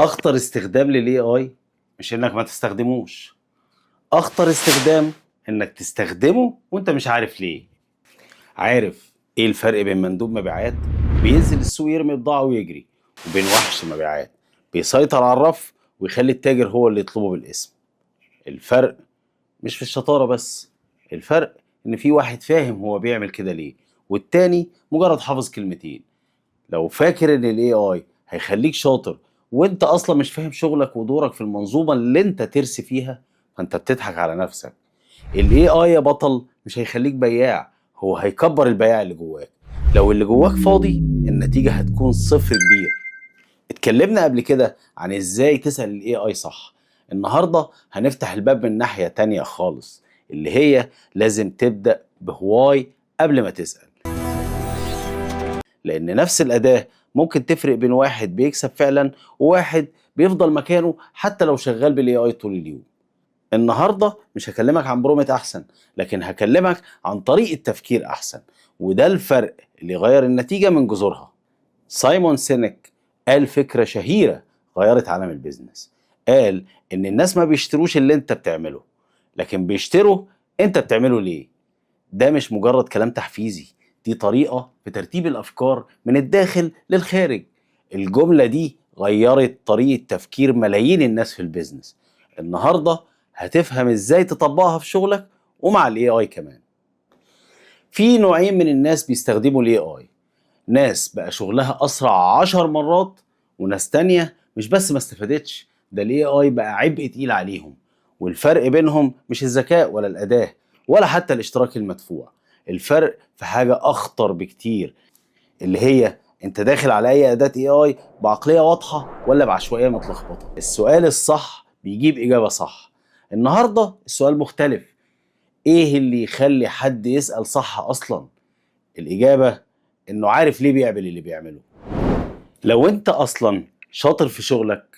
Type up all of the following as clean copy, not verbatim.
اخطر استخدام للاي اي مش انك ما تستخدموش. اخطر استخدام انك تستخدمه وانت مش عارف ليه. عارف ايه الفرق بين مندوب مبيعات بينزل السوق يرمي بضاعة ويجري، وبين وحش مبيعات بيسيطر على الرف ويخلي التاجر هو اللي يطلبه بالاسم؟ الفرق مش في الشطارة بس، الفرق ان في واحد فاهم هو بيعمل كده ليه، والتاني مجرد حافظ كلمتين. لو فاكر ان الاي اي هيخليك شاطر وانت اصلا مش فاهم شغلك ودورك في المنظومه اللي انت ترسي فيها، فانت بتضحك على نفسك. الاي اي يا بطل مش هيخليك بياع، هو هيكبر البياع اللي جواك. لو اللي جواك فاضي النتيجه هتكون صفر كبير. اتكلمنا قبل كده عن ازاي تسال الاي اي صح. النهارده هنفتح الباب من ناحيه تانية خالص، اللي هي لازم تبدا بهواي قبل ما تسال. لأن نفس الأداة ممكن تفرق بين واحد بيكسب فعلا وواحد بيفضل مكانه حتى لو شغال بالاي اي طول اليوم. النهارده مش هكلمك عن برومت احسن، لكن هكلمك عن طريقة تفكير احسن، وده الفرق اللي غير النتيجة من جذورها. سايمون سينك قال فكرة شهيرة غيرت عالم البيزنس. قال ان الناس ما بيشتروش اللي انت بتعمله، لكن بيشتروا انت بتعمله ليه. ده مش مجرد كلام تحفيزي، دي طريقة في ترتيب الأفكار من الداخل للخارج. الجملة دي غيرت طريقة تفكير ملايين الناس في البيزنس. النهاردة هتفهم ازاي تطبقها في شغلك ومع الاي اي كمان. في نوعين من الناس بيستخدموا الاي اي: ناس بقى شغلها أسرع 10 مرات، وناس تانية مش بس ما استفادتش، ده الاي اي بقى عبء تقيل عليهم. والفرق بينهم مش الذكاء ولا الأداة ولا حتى الاشتراك المدفوع، الفرق في حاجة أخطر بكتير، اللي هي انت داخل على اي أداة اي اي بعقلية واضحة ولا بعشوائية متلخبطة. السؤال الصح بيجيب إجابة صح. النهاردة السؤال مختلف: ايه اللي يخلي حد يسأل صح أصلا؟ الإجابة إنه عارف ليه بيعمل اللي بيعمله. لو أنت أصلا شاطر في شغلك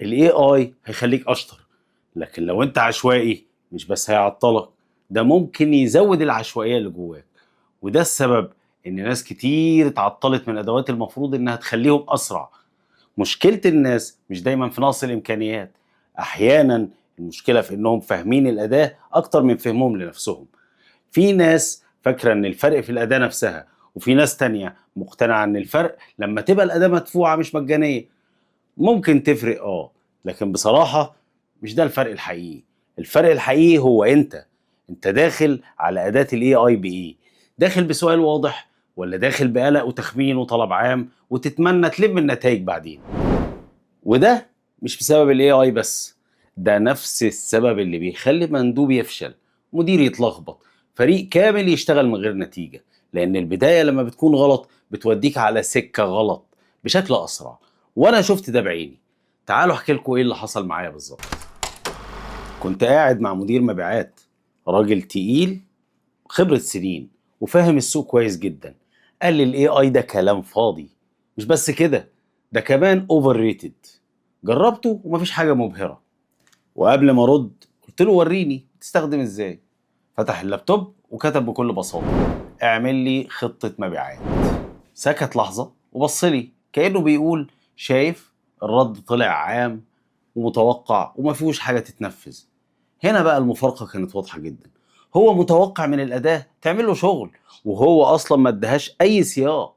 ال AI هيخليك أشطر، لكن لو أنت عشوائي مش بس هيعطلك، ده ممكن يزود العشوائية اللي جواك. وده السبب إن ناس كتير اتعطلت من أدوات المفروض إنها تخليهم أسرع. مشكلة الناس مش دايما في نقص الإمكانيات، أحيانا المشكلة في إنهم فاهمين الأداة أكتر من فهمهم لنفسهم. في ناس فاكرة إن الفرق في الأداة نفسها، وفي ناس تانية مقتنعة إن الفرق لما تبقى الأداة مدفوعة مش مجانية. ممكن تفرق لكن بصراحة مش ده الفرق الحقيقي. الفرق الحقيقي هو أنت داخل على أداة ال AI بإيه؟ داخل بسؤال واضح، ولا داخل بقلق وتخمين وطلب عام وتتمنى تلم النتائج بعدين؟ وده مش بسبب ال AI بس، ده نفس السبب اللي بيخلي مندوب يفشل، مدير يتلخبط، فريق كامل يشتغل من غير نتيجة. لأن البداية لما بتكون غلط بتوديك على سكة غلط بشكل أسرع. وأنا شفت ده بعيني. تعالوا أحكي لكم إيه اللي حصل معايا بالظبط. كنت قاعد مع مدير مبيعات، راجل تقيل، خبرة سنين، وفاهم السوق كويس جدا. قال لي الاي اي ده كلام فاضي. مش بس كده، ده كمان اوفر ريتد. جربته ومفيش حاجة مبهرة. وقبل ما ارد قلت له وريني تستخدم ازاي. فتح اللابتوب وكتب بكل بساطة: اعمل لي خطة مبيعات. سكت لحظة وبص لي كأنه بيقول: شايف؟ الرد طلع عام ومتوقع وما فيهوش حاجة تتنفذ. هنا بقى المفارقة كانت واضحة جدا. هو متوقع من الأداة تعمل له شغل، وهو أصلا ما ادهاش أي سياق.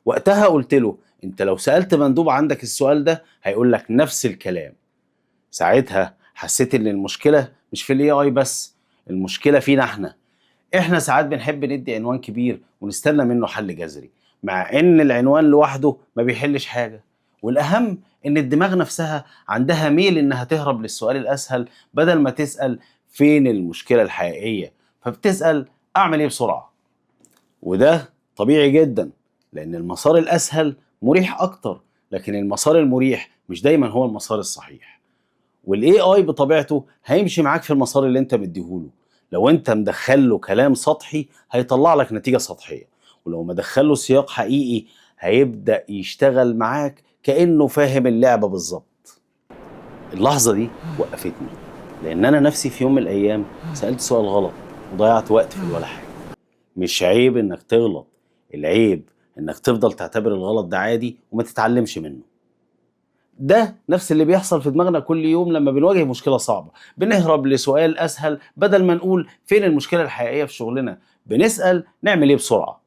وقتها قلت له: أنت لو سألت مندوب عندك السؤال ده هيقول لك نفس الكلام. ساعتها حسيت إن المشكلة مش في ال AI بس، المشكلة فينا إحنا ساعات بنحب ندي عنوان كبير ونستنى منه حل جذري، مع إن العنوان لوحده ما بيحلش حاجة. والأهم إن الدماغ نفسها عندها ميل إنها تهرب للسؤال الأسهل بدل ما تسأل فين المشكلة الحقيقية، فبتسأل أعمل إيه بسرعة. وده طبيعي جدا، لأن المسار الأسهل مريح أكتر، لكن المسار المريح مش دايما هو المسار الصحيح. والاي اي بطبيعته هيمشي معاك في المسار اللي انت مديهوله. لو انت مدخله كلام سطحي هيطلع لك نتيجة سطحية، ولو مدخله سياق حقيقي هيبدأ يشتغل معاك كأنه فاهم اللعبة بالظبط. اللحظة دي وقفتني، لأن أنا نفسي في يوم من الأيام سألت سؤال غلط وضيعت وقت في ولا حاجة. مش عيب إنك تغلط، العيب إنك تفضل تعتبر الغلط ده عادي وما تتعلمش منه. ده نفس اللي بيحصل في دماغنا كل يوم لما بنواجه مشكلة صعبة، بنهرب لسؤال أسهل بدل ما نقول فين المشكلة الحقيقية في شغلنا، بنسأل نعمل إيه بسرعة.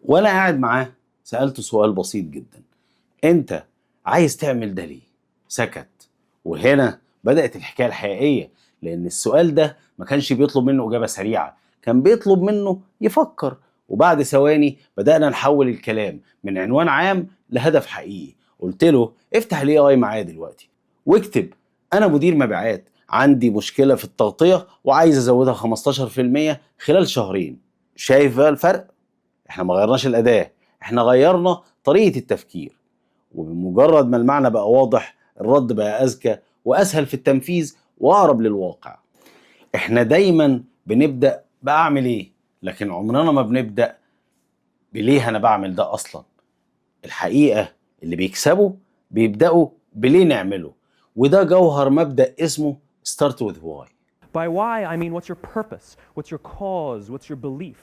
وأنا قاعد معاه سألته سؤال بسيط جدا: أنت عايز تعمل ده ليه؟ سكت. وهنا بدأت الحكاية الحقيقية، لأن السؤال ده ما كانش بيطلب منه إجابة سريعة، كان بيطلب منه يفكر. وبعد ثواني بدأنا نحول الكلام من عنوان عام لهدف حقيقي. قلت له: افتح الاي اي معايا دلوقتي واكتب: انا مدير مبيعات، عندي مشكلة في التغطية وعايز ازودها 15% خلال شهرين. شايف بقى الفرق؟ احنا ما غيرناش الأداة، احنا غيرنا طريقة التفكير. وبمجرد ما المعنى بقى واضح، الرد بقى أذكى وأسهل في التنفيذ وأقرب للواقع. احنا دايما بنبدأ بأعمل ايه، لكن عمرنا ما بنبدأ بليه أنا بعمل ده أصلا. الحقيقة اللي بيكسبوا بيبدأوا بليه نعمله، وده جوهر مبدأ اسمه start with why. By why, I mean what's your purpose? What's your cause? What's your belief?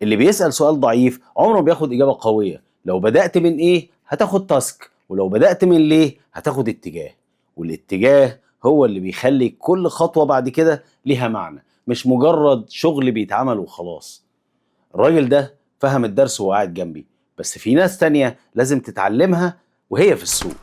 اللي بيسأل سؤال ضعيف عمره ما بياخد إجابة قوية. لو بدأت من إيه هتاخد تاسك، ولو بدأت من ليه هتاخد اتجاه. والاتجاه هو اللي بيخلي كل خطوة بعد كده ليها معنى، مش مجرد شغل بيتعمل وخلاص. الراجل ده فهم الدرس وهو قاعد جنبي، بس في ناس تانية لازم تتعلمها وهي في السوق.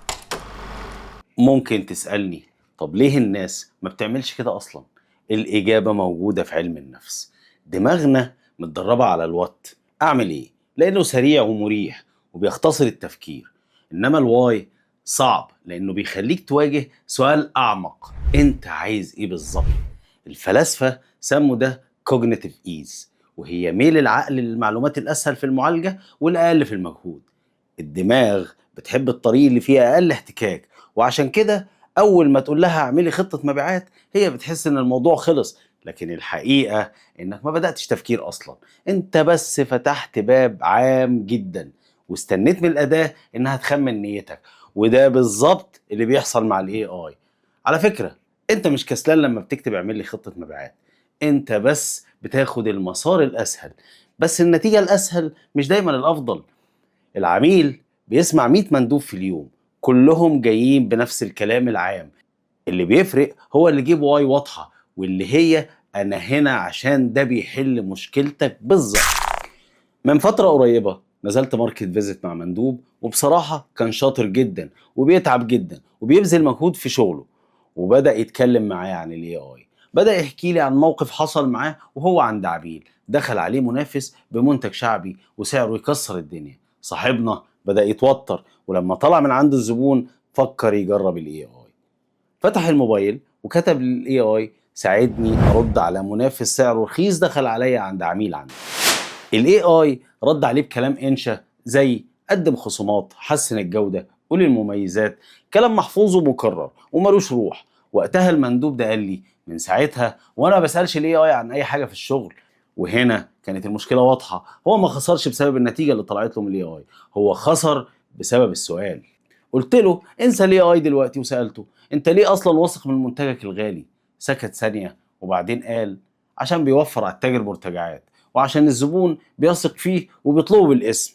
ممكن تسألني: طب ليه الناس ما بتعملش كده أصلا؟ الإجابة موجودة في علم النفس. دماغنا متدربة على الوات، أعمل إيه؟ لأنه سريع ومريح وبيختصر التفكير. إنما الواي صعب لأنه بيخليك تواجه سؤال أعمق: أنت عايز إيه بالظبط؟ الفلاسفة سموا ده cognitive ease، وهي ميل العقل للمعلومات الأسهل في المعالجة والأقل في المجهود. الدماغ بتحب الطريق اللي فيه أقل احتكاك، وعشان كده أول ما تقول لها اعملي خطة مبيعات هي بتحس إن الموضوع خلص. لكن الحقيقة إنك ما بدأتش تفكير أصلا، أنت بس فتحت باب عام جدا واستنيت من الأداة إنها تخمن نيتك. وده بالظبط اللي بيحصل مع الاي اي. على فكرة، أنت مش كسلان لما بتكتب اعمل لي خطة مبيعات، أنت بس بتاخد المسار الأسهل. بس النتيجة الأسهل مش دايما الأفضل. العميل بيسمع 100 مندوب في اليوم، كلهم جايين بنفس الكلام العام. اللي بيفرق هو اللي يجيب واي واضحة، واللي هي أنا هنا عشان ده بيحل مشكلتك بالظبط. من فترة قريبة نزلت ماركت فيزيت مع مندوب، وبصراحة كان شاطر جدا وبيتعب جدا وبيبذل مجهود في شغله. وبدأ يتكلم معايا عن الاي اي، بدأ يحكي لي عن موقف حصل معاه وهو عند عميل دخل عليه منافس بمنتج شعبي وسعره يكسر الدنيا. صاحبنا بدأ يتوتر، ولما طلع من عند الزبون فكر يجرب الاي اي. فتح الموبايل وكتب للاي اي: ساعدني ارد على منافس سعره رخيص دخل عليا عند عميل عندي. الاي اي رد عليه بكلام انشا زي: قدم خصومات، حسن الجوده، قول المميزات. كلام محفوظ ومكرر وملوش روح. وقتها المندوب ده قال لي: من ساعتها وانا ما بسالش الاي اي عن اي حاجه في الشغل. وهنا كانت المشكله واضحه، هو ما خسرش بسبب النتيجه اللي طلعت له من الاي اي، هو خسر بسبب السؤال. قلت له: انسى الاي اي دلوقتي، وسالته: انت ليه اصلا واثق من منتجك الغالي؟ سكت ثانيه وبعدين قال: عشان بيوفر على التاجر مرتجعات، وعشان الزبون بيثق فيه وبيطلبه بالاسم.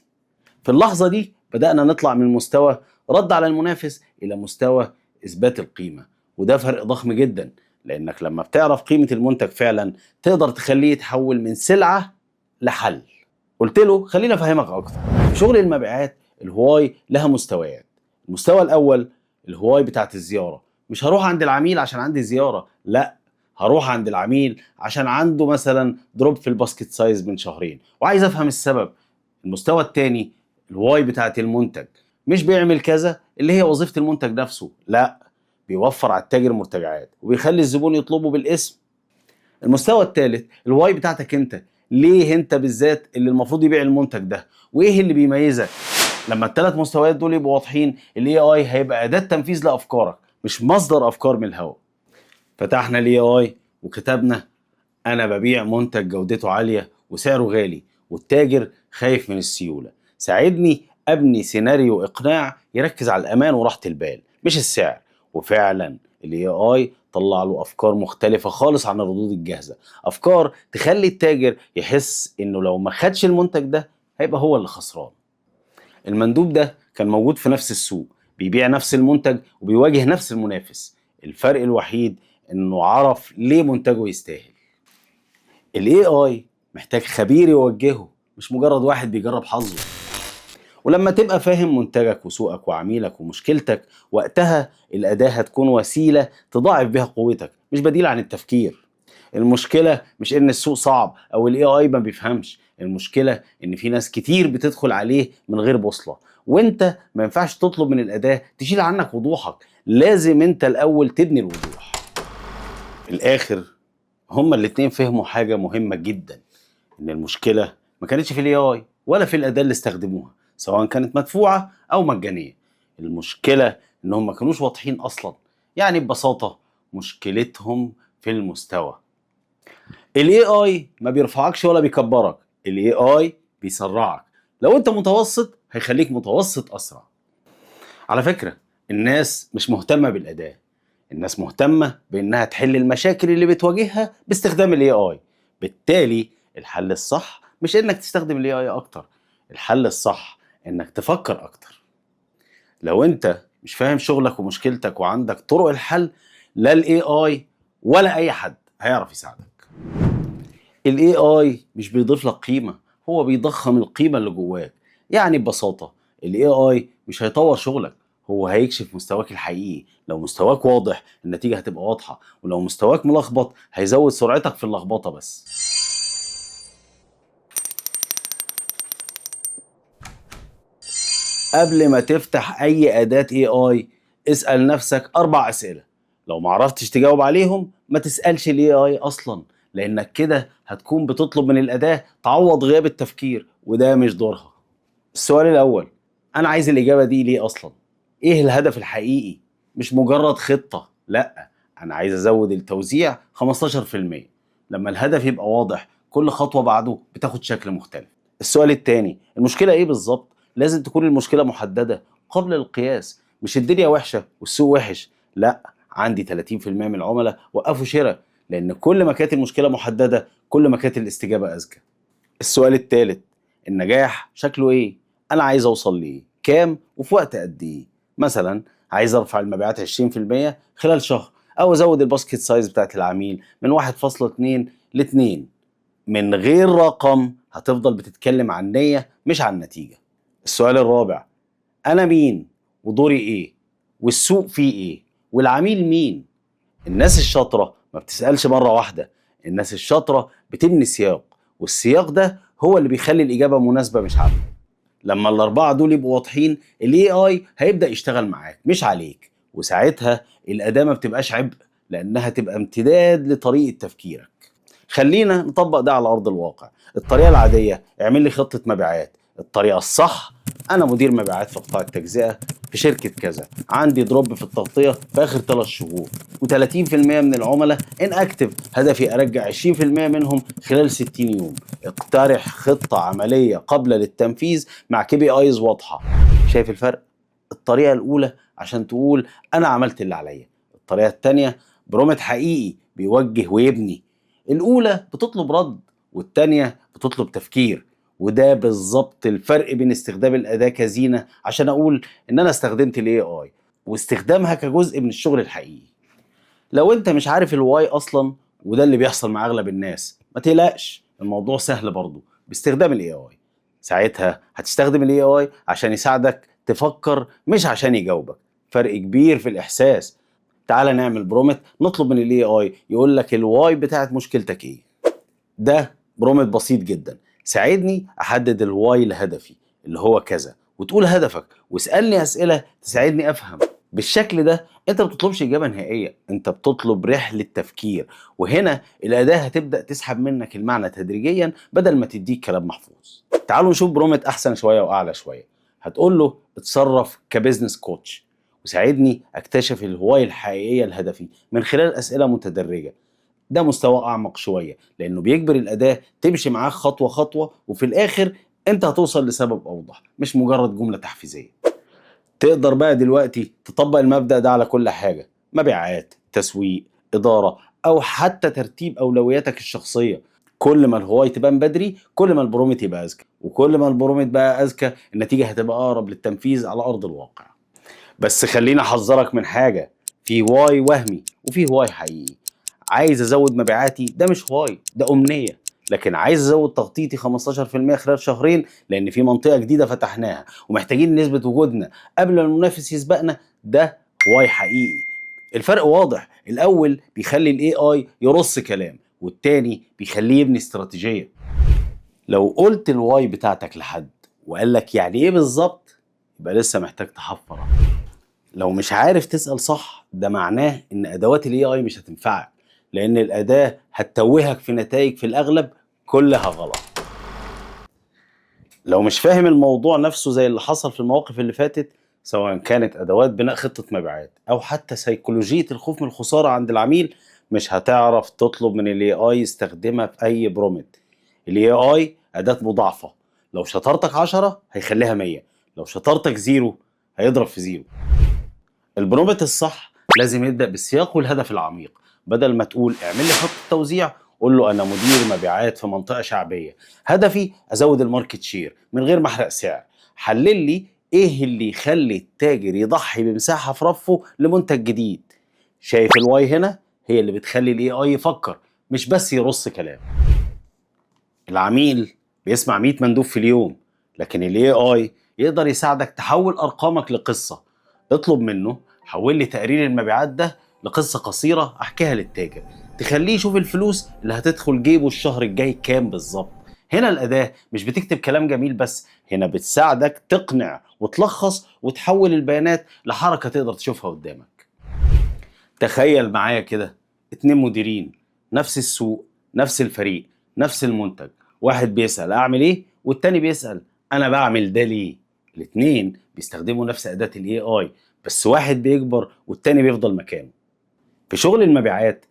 في اللحظة دي بدأنا نطلع من مستوى رد على المنافس إلى مستوى إثبات القيمة. وده فرق ضخم جدا، لأنك لما بتعرف قيمة المنتج فعلا تقدر تخليه يتحول من سلعة لحل. قلت له: خليني أفهمك أكتر. في شغل المبيعات الهواي لها مستويات. المستوى الأول الهواي بتاعت الزيارة. مش هروح عند العميل عشان عندي زيارة، لا، هروح عند العميل عشان عنده مثلا دروب في الباسكت سايز من شهرين وعايز افهم السبب. المستوى الثاني الواي بتاعت المنتج. مش بيعمل كذا اللي هي وظيفة المنتج نفسه، لا، بيوفر على التاجر مرتجعات وبيخلي الزبون يطلبه بالاسم. المستوى الثالث الواي بتاعتك انت، ليه انت بالذات اللي المفروض يبيع المنتج ده، وايه اللي بيميزك. لما الثلاث مستويات دول يبقوا واضحين، الاي اي هيبقى اداة تنفيذ لافكارك مش مصدر افكار من الهواء. فتحنا الاي اي وكتبنا: انا ببيع منتج جودته عالية وسعره غالي والتاجر خايف من السيولة، ساعدني ابني سيناريو اقناع يركز على الامان وراحة البال مش السعر. وفعلا الاي اي طلع له افكار مختلفة خالص عن الردود الجاهزة، افكار تخلي التاجر يحس انه لو ما خدش المنتج ده هيبقى هو اللي خسران. المندوب ده كان موجود في نفس السوق، بيبيع نفس المنتج وبيواجه نفس المنافس. الفرق الوحيد انه عرف ليه منتجه يستاهل. الاي اي محتاج خبير يوجهه، مش مجرد واحد بيجرب حظه. ولما تبقى فاهم منتجك وسوقك وعميلك ومشكلتك، وقتها الأداة هتكون وسيلة تضاعف بها قوتك، مش بديل عن التفكير. المشكلة مش ان السوق صعب او الاي اي ما بيفهمش، المشكلة ان في ناس كتير بتدخل عليه من غير بوصلة، وانت ما ينفعش تطلب من الأداة تشيل عنك وضوحك، لازم انت الاول تبني الوضوح. في الاخر هما الاتنين فهموا حاجة مهمة جدا، ان المشكلة ما كانتش في الاي اي ولا في الأداة اللي استخدموها، سواء كانت مدفوعة او مجانية. المشكلة انهم ما كانوش واضحين اصلا. يعني ببساطة مشكلتهم في المستوى. الاي اي ما بيرفعكش ولا بيكبرك، الاي اي بيسرعك. لو انت متوسط هيخليك متوسط اسرع. على فكرة الناس مش مهتمة بالأداة، الناس مهتمة بانها تحل المشاكل اللي بتواجهها باستخدام الاي اي. بالتالي الحل الصح مش انك تستخدم الاي اي اكتر، الحل الصح انك تفكر اكتر. لو انت مش فاهم شغلك ومشكلتك وعندك طرق الحل، لا الاي اي ولا اي حد هيعرف يساعدك. الاي اي مش بيضيف لك قيمة، هو بيضخم القيمة اللي جواك. يعني ببساطة الاي اي مش هيطور شغلك، هو هيكشف مستواك الحقيقي. لو مستواك واضح النتيجة هتبقى واضحة، ولو مستواك ملخبط هيزود سرعتك في اللخبطة بس. قبل ما تفتح اي اداة اي اي اسأل نفسك 4 اسئلة. لو معرفتش تجاوب عليهم ما تسألش الاي اي اصلا، لانك كده هتكون بتطلب من الاداة تعوض غياب التفكير، وده مش دورها. السؤال الاول، انا عايز الاجابة دي ليه اصلا؟ ايه الهدف الحقيقي؟ مش مجرد خطة، لا، انا عايز ازود التوزيع 15%. لما الهدف يبقى واضح كل خطوة بعده بتاخد شكل مختلف. السؤال التاني، المشكلة ايه بالظبط؟ لازم تكون المشكلة محددة قبل القياس، مش الدنيا وحشة والسوق وحش. لا، عندي 30% من العملاء وقفوا شراء، لأن كل ما كانت المشكلة محددة كل ما كانت الاستجابة أذكى. السؤال الثالث، النجاح شكله ايه؟ أنا عايز أوصل ليه؟ كام وفي وقت قد إيه؟ مثلا عايز أرفع المبيعات 20% خلال شهر، أو أزود الباسكت سايز بتاعت العميل من 1.2 ل 2. من غير رقم هتفضل بتتكلم عن نية مش عن نتيجة. السؤال الرابع، أنا مين؟ ودوري إيه؟ والسوق فيه إيه؟ والعميل مين؟ الناس الشاطرة ما بتسألش مرة واحدة، الناس الشاطرة بتبني سياق، والسياق ده هو اللي بيخلي الإجابة مناسبة مش عامة. لما الأربعة دول يبقوا واضحين ال AI هيبدأ يشتغل معاك مش عليك، وساعتها الأداة ما بتبقاش عبء، لأنها تبقى امتداد لطريقة تفكيرك. خلينا نطبق ده على أرض الواقع. الطريقة العادية، اعمل لي خطة مبيعات. الطريقة الصح، أنا مدير مبيعات في قطاع التجزئة في شركة كذا، عندي دروب في التغطية في آخر 3 شهور، و30% من العملاء ان اكتف، هدفي أرجع 20% منهم خلال 60 يوم. اقترح خطة عملية قابلة للتنفيذ مع KPIs واضحة. شايف الفرق؟ الطريقة الأولى عشان تقول أنا عملت اللي عليا، الطريقة التانية برومت حقيقي بيوجه ويبني. الأولى بتطلب رد، والتانية بتطلب تفكير. وده بالظبط الفرق بين استخدام الأداة كزينة عشان أقول إن أنا استخدمت ال AI، واستخدامها كجزء من الشغل الحقيقي. لو أنت مش عارف الواي أصلا، وده اللي بيحصل مع أغلب الناس، ما تقلقش، الموضوع سهل برضه باستخدام ال AI. ساعتها هتستخدم ال AI عشان يساعدك تفكر مش عشان يجاوبك. فرق كبير في الإحساس. تعال نعمل برومت نطلب من الاي اي يقول لك الواي بتاعت مشكلتك ايه. ده برومت بسيط جدا، ساعدني احدد الواي لهدفي اللي هو كذا، وتقول هدفك واسالني اسئله تساعدني افهم. بالشكل ده انت ما بتطلبش اجابه نهائيه، انت بتطلب رحله تفكير، وهنا الاداه هتبدا تسحب منك المعنى تدريجيا بدل ما تديك كلام محفوظ. تعالوا نشوف برومت احسن شويه واعلى شويه. هتقول له اتصرف كبزنس كوتش، وساعدني اكتشف الهواية الحقيقية لهدفي من خلال أسئلة متدرجة. ده مستوى أعمق شوية، لأنه بيجبر الأداة تمشي معاك خطوة خطوة، وفي الآخر أنت هتوصل لسبب أوضح مش مجرد جملة تحفيزية. تقدر بقى دلوقتي تطبق المبدأ ده على كل حاجة، مبيعات، تسويق، إدارة، أو حتى ترتيب أولوياتك الشخصية. كل ما الهواية تبان بدري كل ما البرومت يبقى أذكى، وكل ما البرومت بقى أذكى النتيجة هتبقى أقرب للتنفيذ على أرض الواقع. بس خليني احذرك من حاجه، في واي وهمي وفي واي حقيقي. عايز ازود مبيعاتي ده مش واي، ده امنيه. لكن عايز ازود تغطيتي 15% خلال شهرين لان في منطقه جديده فتحناها ومحتاجين نثبت وجودنا قبل ما المنافس يسبقنا، ده واي حقيقي. الفرق واضح، الاول بيخلي الاي اي يرص كلام، والتاني بيخليه يبني استراتيجيه. لو قلت الواي بتاعتك لحد وقال لك يعني ايه بالظبط، يبقى لسه محتاج تحفر. لو مش عارف تسأل صح، ده معناه ان ادوات الاي اي مش هتنفعك، لان الاداة هتتوهك في نتائج في الاغلب كلها غلط. لو مش فاهم الموضوع نفسه زي اللي حصل في المواقف اللي فاتت، سواء كانت ادوات بناء خطة مبيعات او حتى سيكولوجية الخوف من الخسارة عند العميل، مش هتعرف تطلب من الاي اي يستخدمها في اي برومت. الاي اي اداة مضاعفة، لو شطارتك 10 هيخليها 100، لو شطارتك 0 هيضرب في 0. البرومت الصح لازم يبدأ بالسياق والهدف العميق. بدل ما تقول اعمل لي خطة توزيع، قول له انا مدير مبيعات في منطقة شعبية، هدفي ازود الماركت شير من غير ما احرق سعر. حلل لي ايه اللي يخلي التاجر يضحي بمساحة في رفه لمنتج جديد. شايف الواي هنا هي اللي بتخلي الاي اي يفكر، مش بس يرص كلام. العميل بيسمع 100 مندوب في اليوم، لكن الاي اي يقدر يساعدك تحول ارقامك لقصة. اطلب منه حول لي تقرير المبيعات ده لقصة قصيرة احكيها للتاجر، تخليه يشوف الفلوس اللي هتدخل جيبه الشهر الجاي كام بالظبط. هنا الأداة مش بتكتب كلام جميل بس، هنا بتساعدك تقنع وتلخص وتحول البيانات لحركة تقدر تشوفها قدامك. تخيل معايا كده 2 مديرين، نفس السوق، نفس الفريق، نفس المنتج. واحد بيسأل اعمل ايه، والتاني بيسأل انا بعمل ده ليه. الاتنين بيستخدموا نفس أداة الاي اي، بس واحد بيكبر والتاني بيفضل مكانه. في شغل المبيعات،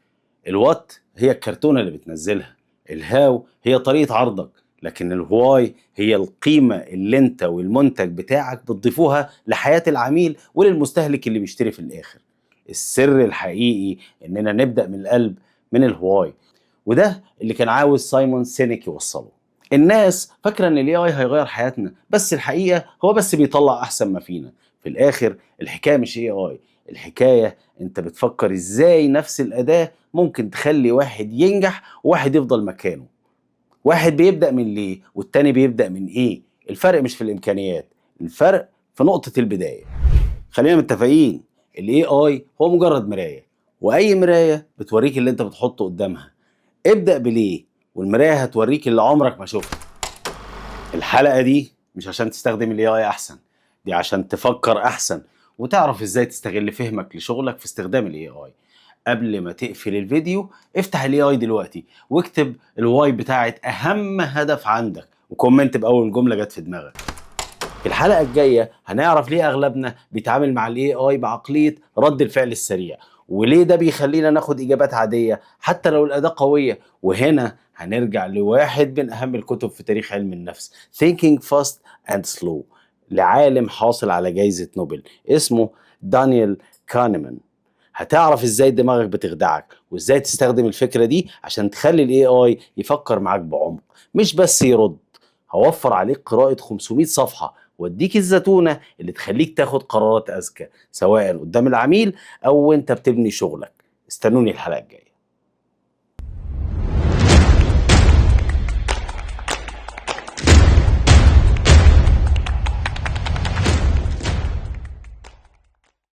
الوات هي الكرتونة اللي بتنزلها، الهاو هي طريقة عرضك، لكن الواي هي القيمة اللي انت والمنتج بتاعك بتضيفوها لحياة العميل وللمستهلك اللي بيشتري في الآخر. السر الحقيقي اننا نبدأ من القلب، من الهواي، وده اللي كان عاوز سايمون سينيك يوصله. الناس فاكرة ان الاي اي هيغير حياتنا، بس الحقيقة هو بس بيطلع احسن ما فينا. في الاخر الحكاية مش اي اي، الحكاية انت بتفكر ازاي نفس الاداة ممكن تخلي واحد ينجح وواحد يفضل مكانه. واحد بيبدأ من ليه والتاني بيبدأ من ايه. الفرق مش في الامكانيات، الفرق في نقطة البداية. خلينا متفقين، الاي اي هو مجرد مراية، واي مراية بتوريك اللي انت بتحطه قدامها. ابدأ بليه والمراية هتوريك اللي عمرك ما شفته. الحلقة دي مش عشان تستخدم الاي اي احسن، دي عشان تفكر احسن وتعرف ازاي تستغل فهمك لشغلك في استخدام الاي اي. قبل ما تقفل الفيديو افتح الاي اي دلوقتي واكتب الواي بتاعت اهم هدف عندك وكومنت باول جملة جت في دماغك. في الحلقة الجاية هنعرف ليه أغلبنا بيتعامل مع ال AI بعقلية رد الفعل السريع، وليه ده بيخلينا ناخد إجابات عادية حتى لو الأداة قوية. وهنا هنرجع لواحد من أهم الكتب في تاريخ علم النفس، Thinking Fast and Slow، لعالم حاصل على جائزة نوبل اسمه دانيال كانيمان. هتعرف ازاي دماغك بتخدعك وازاي تستخدم الفكرة دي عشان تخلي الاي اي يفكر معاك بعمق مش بس يرد. هوفر عليك قراءة 500 صفحة واديك الزتونة اللي تخليك تاخد قرارات اذكى، سواء قدام العميل او وانت بتبني شغلك. استنوني الحلقة الجاية.